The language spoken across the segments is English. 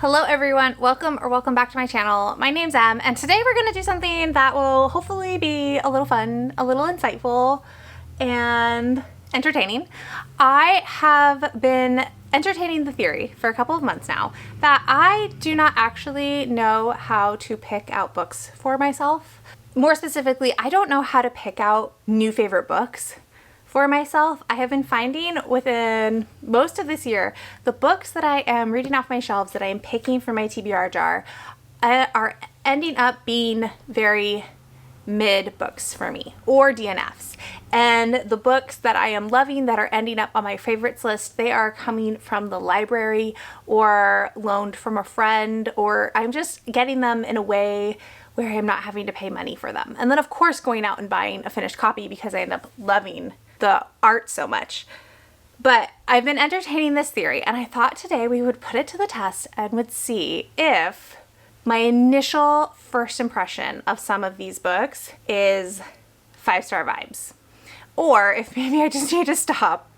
Hello everyone, welcome back to my channel. My name's Em, and today we're going to do something that will hopefully be a little fun, a little insightful, and entertaining. I have been entertaining the theory for a couple of months now that I do not actually know how to pick out books for myself. More specifically, I don't know how to pick out new favorite books for myself. I have been finding within most of this year, the books that I am reading off my shelves that I am picking for my TBR jar are ending up being very mid books for me, or DNFs. And the books that I am loving that are ending up on my favorites list, they are coming from the library or loaned from a friend, or I'm just getting them in a way where I'm not having to pay money for them. And then of course going out and buying a finished copy because I end up loving the art so much. But I've been entertaining this theory, and I thought today we would put it to the test and would see if my initial first impression of some of these books is 5-star vibes, or if maybe I just need to stop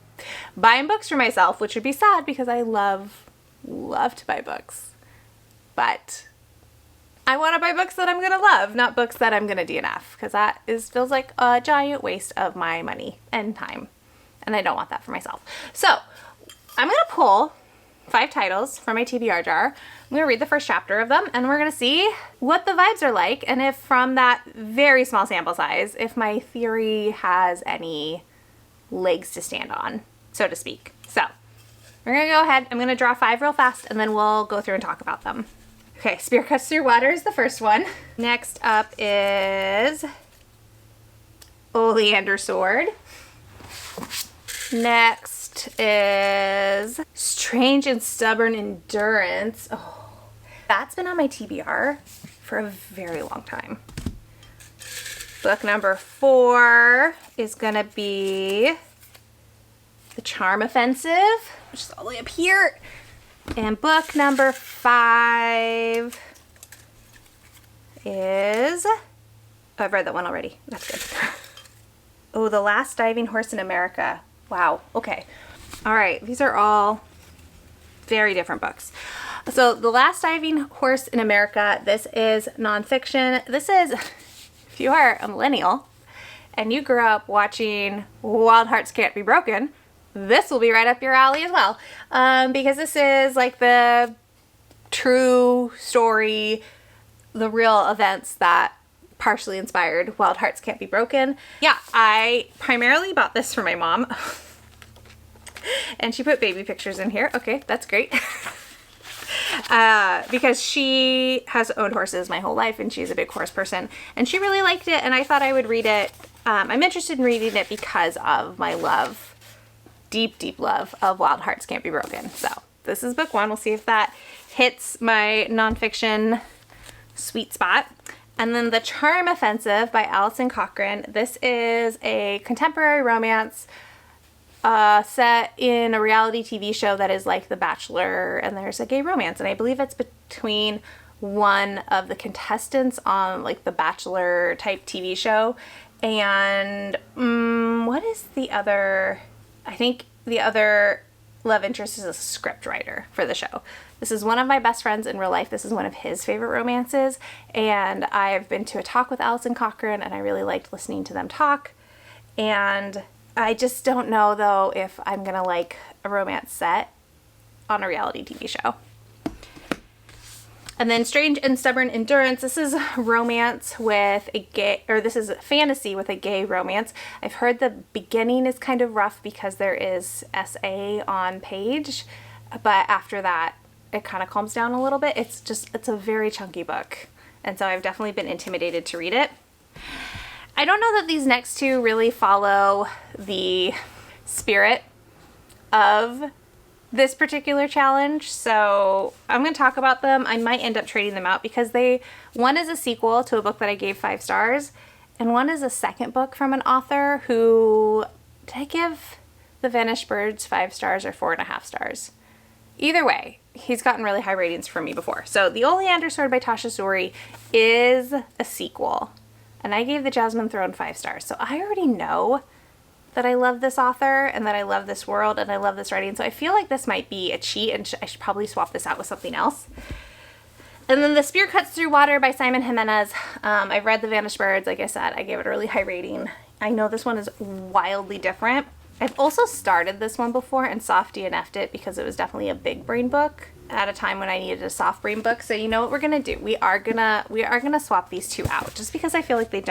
buying books for myself, which would be sad because I love to buy books, but I want to buy books that I'm going to love, not books that I'm going to DNF, because that feels like a giant waste of my money and time, and I don't want that for myself. So I'm going to pull 5 titles from my TBR jar. I'm going to read the first chapter of them, and we're going to see what the vibes are like, and if from that very small sample size, if my theory has any legs to stand on, so to speak. So we're going to go ahead. I'm going to draw 5 real fast, and then we'll go through and talk about them. Okay, Spear Cuts Through Water is the first one. Next up is Oleander Sword. Next is Strange and Stubborn Endurance. Oh, that's been on my TBR for a very long time. Book number 4 is gonna be The Charm Offensive, which is all the way up here. And book number 5 is, oh, I've read that one already. That's good. Oh, The Last Diving Horse in America. Wow. Okay. All right. These are all very different books. So The Last Diving Horse in America, this is nonfiction. This is, if you are a millennial and you grew up watching Wild Hearts Can't Be Broken, this will be right up your alley as well, because this is like the true story, the real events that partially inspired Wild Hearts Can't Be Broken. Yeah, I primarily bought this for my mom, and she put baby pictures in here. Okay, that's great. Because she has owned horses my whole life, and she's a big horse person, and she really liked it, and I thought I would read it. I'm interested in reading it because of my love, deep love of Wild Hearts Can't Be Broken. So this is book 1. We'll see if that hits my nonfiction sweet spot. And then The Charm Offensive by Alison Cochrane. This is a contemporary romance set in a reality TV show that is like The Bachelor, and there's a gay romance, and I believe it's between one of the contestants on like The Bachelor type TV show and what is the other? I think the other love interest is a script writer for the show. This is one of my best friends in real life. This is one of his favorite romances, and I've been to a talk with Alison Cochrane, and I really liked listening to them talk. And I just don't know though if I'm gonna like a romance set on a reality TV show. And then Strange and Stubborn Endurance. This is romance with a gay, or this is fantasy with a gay romance. I've heard the beginning is kind of rough because there is SA on page, but after that it kind of calms down a little bit. It's a very chunky book, and so I've definitely been intimidated to read it. I don't know that these next 2 really follow the spirit of this particular challenge, so I'm going to talk about them. I might end up trading them out because one is a sequel to a book that I gave 5 stars, and one is a second book from an author who, did I give The Vanished Birds 5 stars or 4.5 stars? Either way, he's gotten really high ratings from me before. So The Oleander Sword by Tasha Suri is a sequel, and I gave The Jasmine Throne 5 stars, so I already know that I love this author and that I love this world and I love this writing. So I feel like this might be a cheat, and I should probably swap this out with something else. And then The Spear Cuts Through Water by Simon Jimenez. I've read The Vanished Birds. Like I said, I gave it a really high rating. I know this one is wildly different. I've also started this one before and soft DNF'd it because it was definitely a big brain book at a time when I needed a soft brain book. So you know what we're gonna do? We are gonna swap these two out, just because I feel like it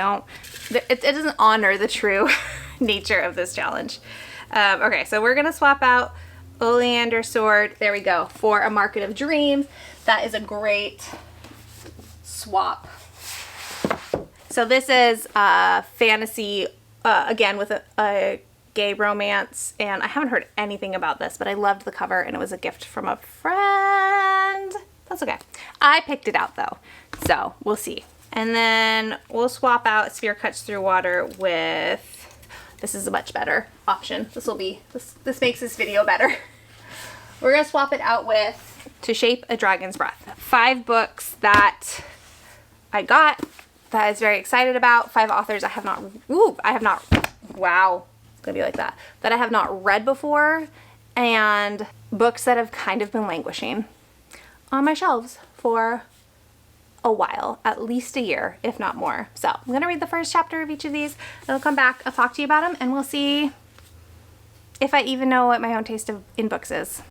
doesn't honor the true nature of this challenge. Okay, so we're gonna swap out Oleander Sword, there we go, for A Market of Dreams. That is a great swap. So this is fantasy, again with a gay romance, and I haven't heard anything about this, but I loved the cover and it was a gift from a friend. That's okay. I picked it out though, so we'll see. And then we'll swap out Spear Cuts Through Water with, this is a much better option. This makes this video better. We're gonna swap it out with To Shape a Dragon's Breath. 5 books that I got that I was very excited about. 5 authors I have not, wow. Gonna be like that I have not read before, and books that have kind of been languishing on my shelves for a while, at least a year, if not more. So I'm gonna read the first chapter of each of these, and I'll come back, I'll talk to you about them, and we'll see if I even know what my own taste in books is.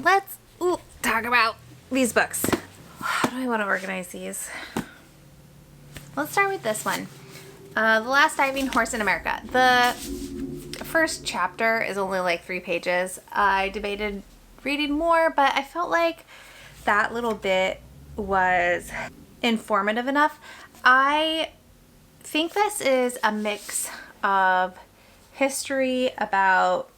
Let's talk about these books. How do I want to organize these? Let's start with this one. The Last Diving Horse in America. The first chapter is only like 3 pages. I debated reading more, but I felt like that little bit was informative enough. I think this is a mix of history about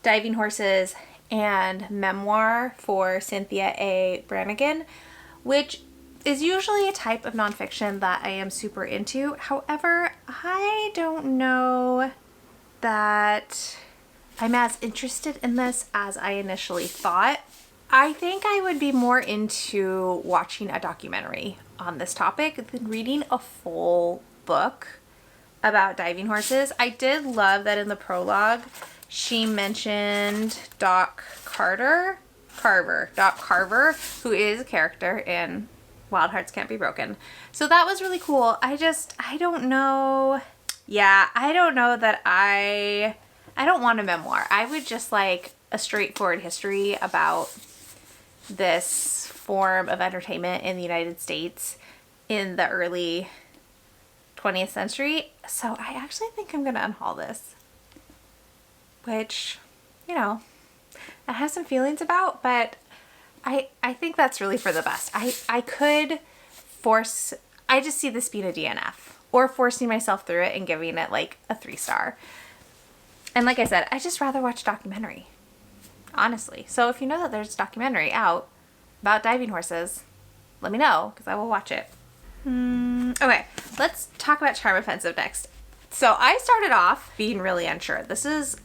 diving horses and memoir for Cynthia A. Brannigan, which is usually a type of nonfiction that I am super into. However, I don't know that I'm as interested in this as I initially thought. I think I would be more into watching a documentary on this topic than reading a full book about diving horses. I did love that in the prologue she mentioned Doc Carver, who is a character in Wild Hearts Can't Be Broken. So that was really cool. I don't know. Yeah, I don't know that I don't want a memoir. I would just like a straightforward history about this form of entertainment in the United States in the early 20th century. So I actually think I'm going to unhaul this, which, you know, I have some feelings about, but I think that's really for the best. I could force, I just see this being a DNF or forcing myself through it and giving it like a 3-star. And like I said, I just rather watch documentary, honestly. So if you know that there's a documentary out about diving horses, let me know because I will watch it. Okay, let's talk about Charm Offensive next. So I started off being really unsure. This is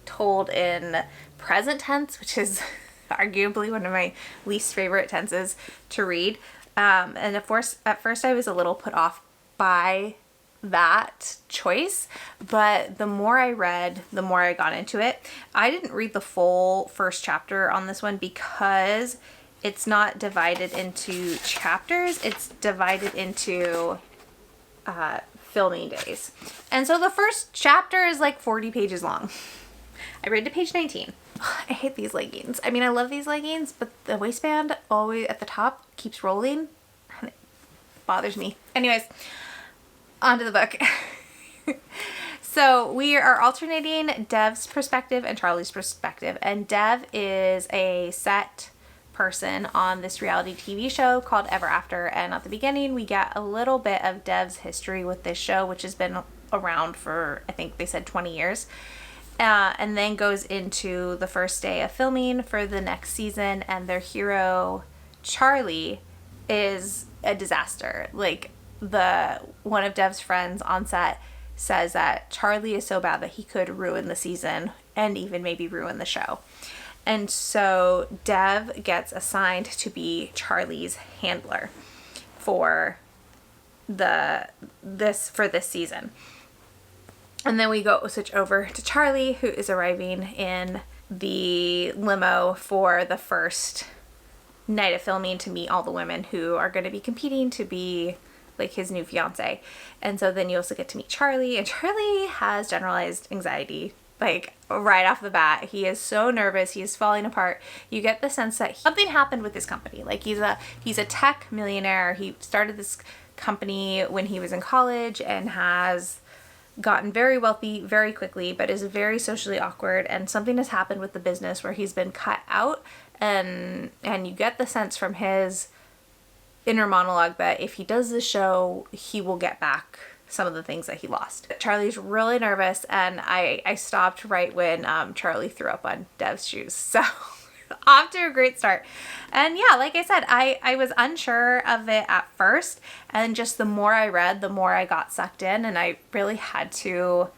told in present tense, which is arguably one of my least favorite tenses to read. And at first I was a little put off by that choice, but the more I read, the more I got into it. I didn't read the full first chapter on this one because it's not divided into chapters. It's divided into filming days. And so the first chapter is like 40 pages long. I read to page 19. I hate these leggings. I mean, I love these leggings, but the waistband always at the top keeps rolling and it bothers me. Anyways, on to the book. So we are alternating Dev's perspective and Charlie's perspective. And Dev is a set person on this reality TV show called Ever After. And at the beginning, we get a little bit of Dev's history with this show, which has been around for, I think they said 20 years. And then goes into the first day of filming for the next season, and their hero, Charlie, is a disaster. Like, one of Dev's friends on set says that Charlie is so bad that he could ruin the season and even maybe ruin the show. And so Dev gets assigned to be Charlie's handler for this season. And then we switch over to Charlie, who is arriving in the limo for the first night of filming to meet all the women who are going to be competing to be like his new fiance. And so then you also get to meet Charlie, and Charlie has generalized anxiety, like right off the bat. He is so nervous. He is falling apart. You get the sense that something happened with his company. Like he's a tech millionaire. He started this company when he was in college and has gotten very wealthy very quickly, but is very socially awkward, and something has happened with the business where he's been cut out, and you get the sense from his inner monologue that if he does the show, he will get back some of the things that he lost. Charlie's really nervous, and I stopped right when Charlie threw up on Dev's shoes. So off to a great start. And yeah, like I said, I was unsure of it at first, and just the more I read, the more I got sucked in, and I really had to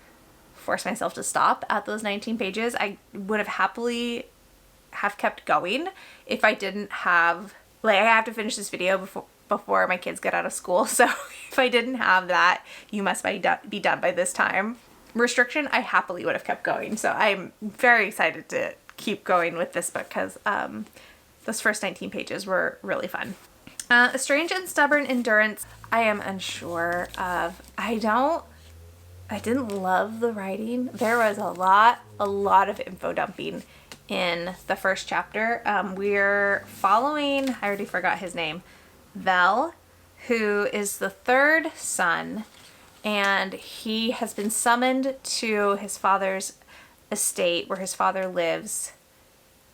force myself to stop at those 19 pages. I would have happily have kept going if I didn't have, like, I have to finish this video before my kids get out of school, so if I didn't have that "you must be done by this time" restriction, I happily would have kept going. So I'm very excited to keep going with this book because those first 19 pages were really fun. A Strange and Stubborn Endurance, I am unsure of. I didn't love the writing. There was a lot of info dumping in the first chapter. We're following, I already forgot his name, Vel, who is the third son, and he has been summoned to his father's estate where his father lives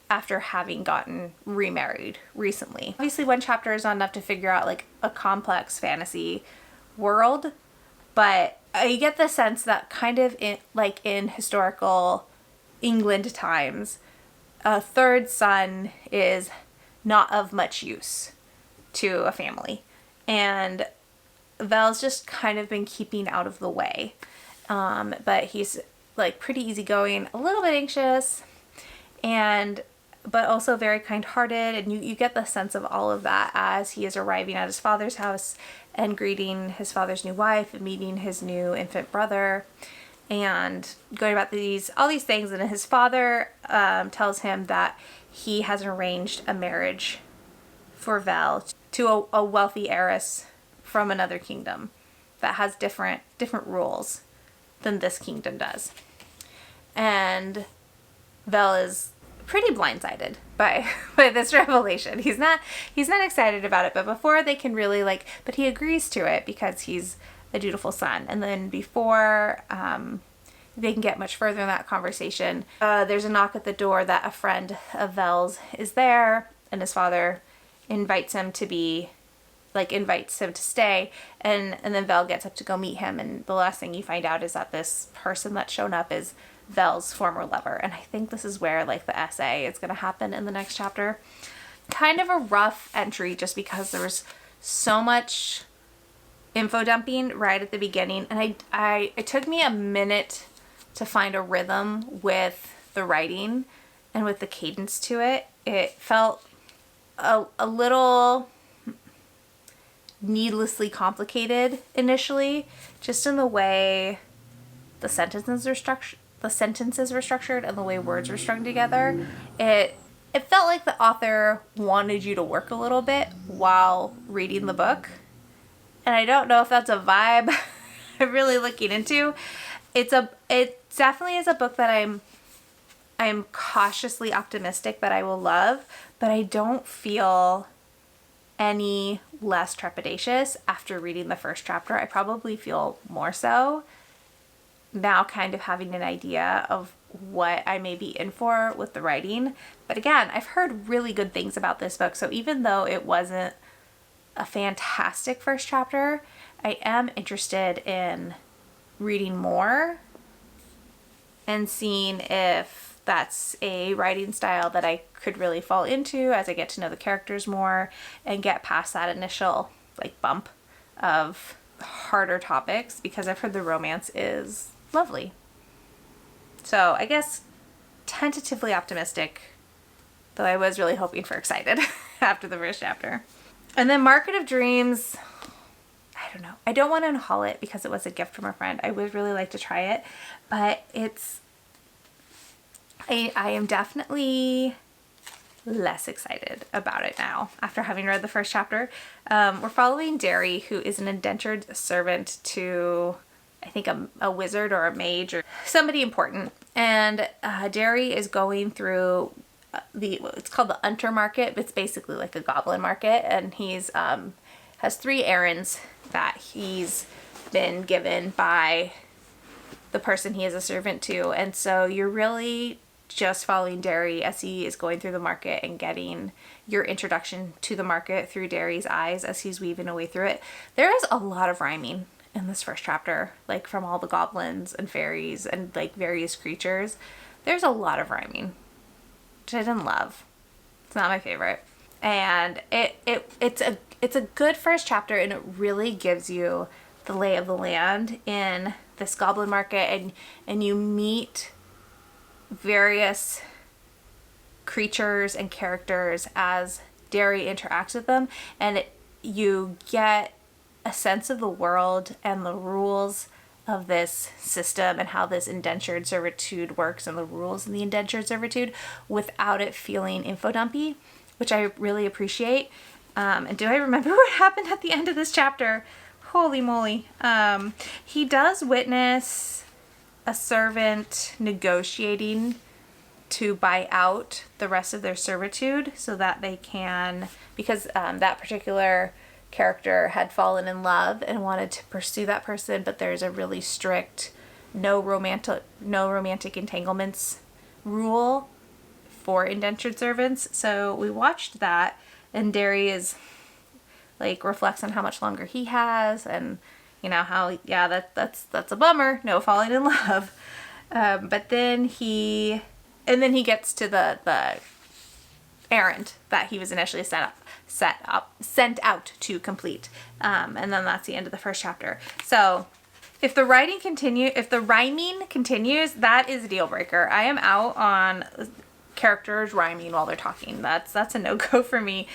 after having gotten remarried recently. Obviously, one chapter is not enough to figure out like a complex fantasy world, but I get the sense that kind of in historical England times, a third son is not of much use to a family, and Vel's just kind of been keeping out of the way, but he's like pretty easygoing, a little bit anxious, but also very kind-hearted, and you get the sense of all of that as he is arriving at his father's house and greeting his father's new wife and meeting his new infant brother and going about all these things. And his father tells him that he has arranged a marriage for Vel to a wealthy heiress from another kingdom that has different rules than this kingdom does. And Vel is pretty blindsided by this revelation. He's not excited about it, but before they can really but he agrees to it because he's a dutiful son. And then before they can get much further in that conversation, there's a knock at the door that a friend of Vel's is there, and his father invites him to stay, and then Vel gets up to go meet him, and the last thing you find out is that this person that's shown up is Vel's former lover. And I think this is where the essay is going to happen in the next chapter. Kind of a rough entry just because there was so much info dumping right at the beginning, and it took me a minute to find a rhythm with the writing and with the cadence to it. It felt a little needlessly complicated initially, just in the way the sentences were structured and the way words were strung together. It felt like the author wanted you to work a little bit while reading the book, and I don't know if that's a vibe I'm really looking into. It definitely is a book that I'm cautiously optimistic that I will love, but I don't feel any less trepidatious after reading the first chapter. I probably feel more so now, kind of having an idea of what I may be in for with the writing. But again, I've heard really good things about this book, so even though it wasn't a fantastic first chapter, I am interested in reading more and seeing if that's a writing style that I could really fall into as I get to know the characters more and get past that initial bump of harder topics, because I've heard the romance is lovely. So I guess tentatively optimistic, though I was really hoping for excited after the first chapter. And then Market of Dreams, I don't know. I don't want to unhaul it because it was a gift from a friend. I would really like to try it, but I am definitely less excited about it now after having read the first chapter. We're following Derry, who is an indentured servant to, I think, a wizard or a mage or somebody important. And Derry is going through it's called the Unter Market. It's basically like a goblin market, and he's has 3 errands that he's been given by the person he is a servant to. And so you're really just following Derry as he is going through the market and getting your introduction to the market through Derry's eyes as he's weaving away through it. There is a lot of rhyming in this first chapter, from all the goblins and fairies and various creatures. There's a lot of rhyming, which I didn't love. It's not my favorite. And it's a good first chapter, and it really gives you the lay of the land in this goblin market, and you meet various creatures and characters as Derry interacts with them, and you get a sense of the world and the rules of this system and how this indentured servitude works and the rules in the indentured servitude without it feeling info dumpy, which I really appreciate. And do I remember what happened at the end of this chapter? Holy moly. He does witness a servant negotiating to buy out the rest of their servitude so that they can, because that particular character had fallen in love and wanted to pursue that person, but there's a really strict no romantic entanglements rule for indentured servants. So we watched that, and Derry is reflects on how much longer he has, and how that's a bummer, no falling in love. But then he gets to the errand that he was initially sent out to complete, and then that's the end of the first chapter. So if the rhyming continues, that is a deal breaker. I am out on characters rhyming while they're talking. That's a no-go for me.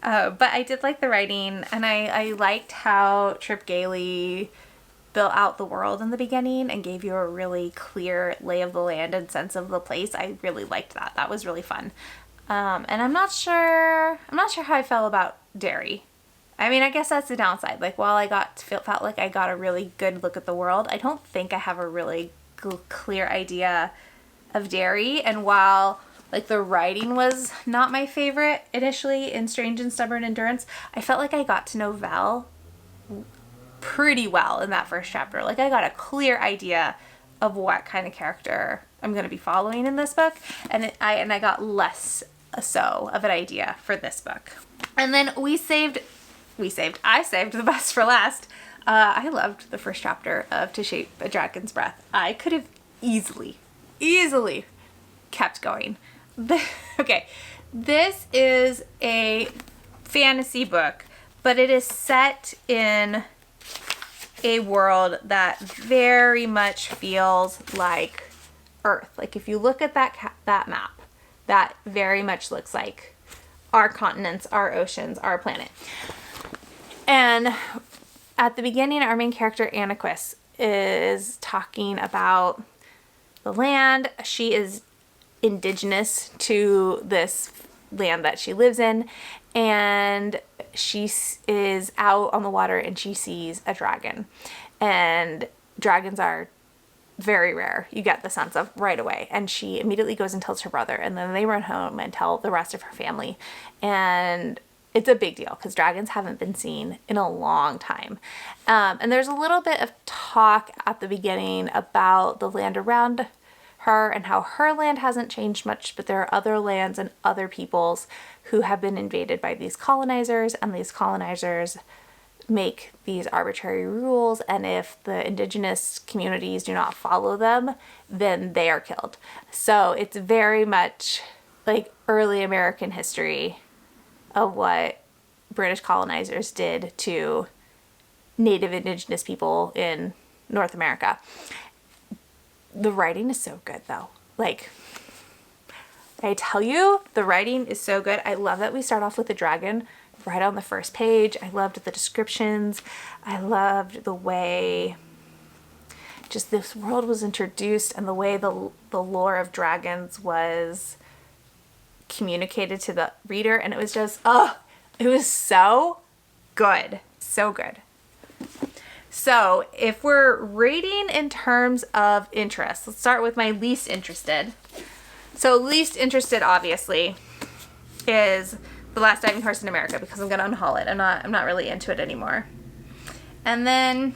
But I did like the writing, and I liked how Trip Gailey built out the world in the beginning and gave you a really clear lay of the land and sense of the place. I really liked that. That was really fun. And I'm not sure how I felt about Derry. I mean, I guess that's the downside. Like, while I felt like I got a really good look at the world, I don't think I have a really clear idea of Derry. And while like the writing was not my favorite initially in Strange and Stubborn Endurance, I felt like I got to know Val pretty well in that first chapter. Like, I got a clear idea of what kind of character I'm going to be following in this book, and I got less so of an idea for this book. And then I saved the best for last. I loved the first chapter of To Shape a Dragon's Breath. I could have easily kept going. Okay, this is a fantasy book, but it is set in a world that very much feels like Earth. Like, if you look at that map, that very much looks like our continents, our oceans, our planet. And at the beginning, our main character, Anaquis, is talking about the land. She is indigenous to this land that she lives in, and she is out on the water and she sees a dragon. And dragons are very rare. You get the sense of right away. And she immediately goes and tells her brother, and then they run home and tell the rest of her family. And it's a big deal because dragons haven't been seen in a long time. And there's a little bit of talk at the beginning about the land around her and how her land hasn't changed much, but there are other lands and other peoples who have been invaded by these colonizers, and these colonizers make these arbitrary rules, and if the indigenous communities do not follow them, then they are killed. So it's very much like early American history of what British colonizers did to native indigenous people in North America. The writing is so good, though. Like, I tell you, the writing is so good. I love that we start off with a dragon right on the first page. I loved the descriptions. I loved the way just this world was introduced, and the way the lore of dragons was communicated to the reader. And it was just, it was so good. So good. So if we're rating in terms of interest, let's start with my least interested. So least interested, obviously, is The Last Diving Horse in America, because I'm going to unhaul it. I'm not really into it anymore. And then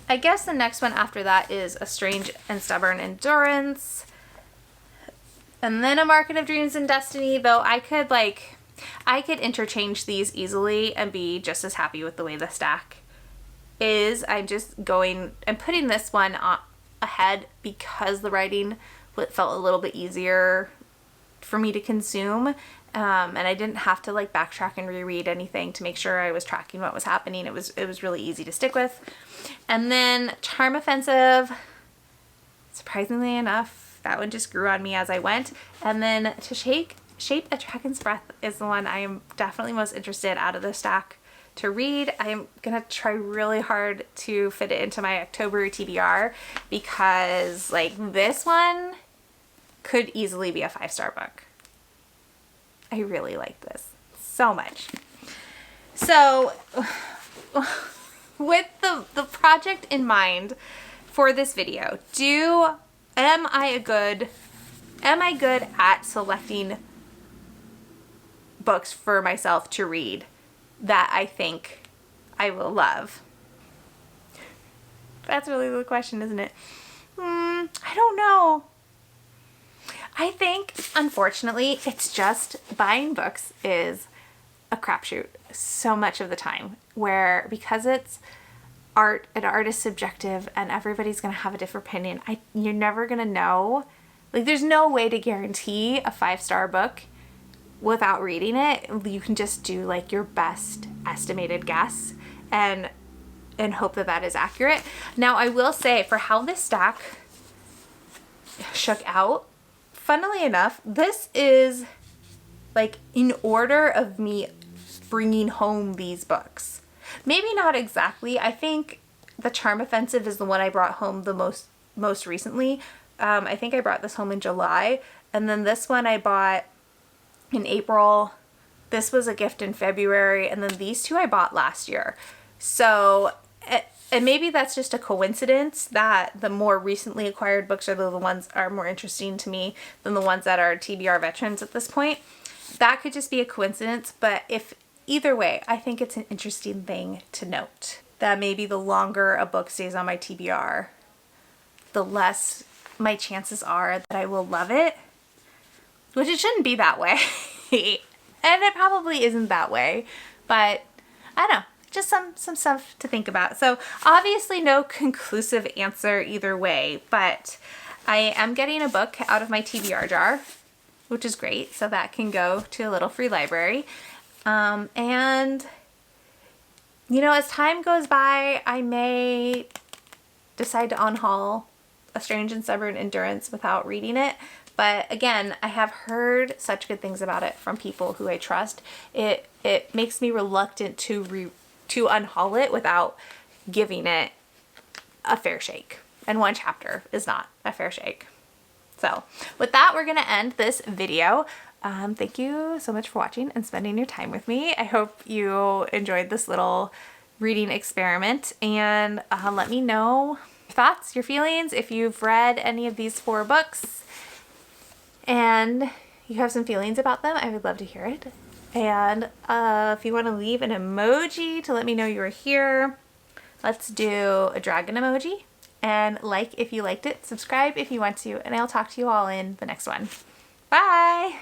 I guess the next one after that is A Strange and Stubborn Endurance. And then A Market of Dreams and Destiny, though I could interchange these easily and be just as happy with the way the stack is. I'm putting this one ahead because the writing felt a little bit easier for me to consume. And I didn't have to like backtrack and reread anything to make sure I was tracking what was happening. It was really easy to stick with. And then Charm Offensive, surprisingly enough, that one just grew on me as I went. And then To Shape a Dragon's Breath is the one I am definitely most interested out of the stack to read. I'm gonna try really hard to fit it into my October TBR, because like this one could easily be a 5-star book. I really like this so much. So with the project in mind for this video, am I good at selecting books for myself to read that I think I will love? That's really the question, isn't it? I don't know. I think, unfortunately, it's just buying books is a crapshoot so much of the time, where because it's art and art is subjective and everybody's going to have a different opinion, you're never going to know. Like, there's no way to guarantee a 5-star book without reading it. You can just do like your best estimated guess and hope that is accurate. Now, I will say, for how this stack shook out, funnily enough, this is like in order of me bringing home these books. Maybe not exactly. I think the Charm Offensive is the one I brought home the most recently. I think I brought this home in July, and then this one I bought in April this was a gift in February, and then these two I bought last year. So, and maybe that's just a coincidence that the more recently acquired books are the ones that are more interesting to me than the ones that are TBR veterans at this point. That could just be a coincidence, but if either way, I think it's an interesting thing to note that maybe the longer a book stays on my TBR, the less my chances are that I will love it, which it shouldn't be that way. And it probably isn't that way, but I don't know, just some stuff to think about. So obviously no conclusive answer either way, but I am getting a book out of my TBR jar, which is great. So that can go to a little free library. And you know, as time goes by, I may decide to unhaul A Strange and Stubborn Endurance without reading it. But again, I have heard such good things about it from people who I trust. It makes me reluctant to unhaul it without giving it a fair shake. And one chapter is not a fair shake. So with that, we're going to end this video. Thank you so much for watching and spending your time with me. I hope you enjoyed this little reading experiment, and let me know your thoughts, your feelings, if you've read any of these 4 books and you have some feelings about them. I would love to hear it. And if you want to leave an emoji to let me know you're here, let's do a dragon emoji, and like if you liked it, subscribe if you want to, and I'll talk to you all in the next one. Bye!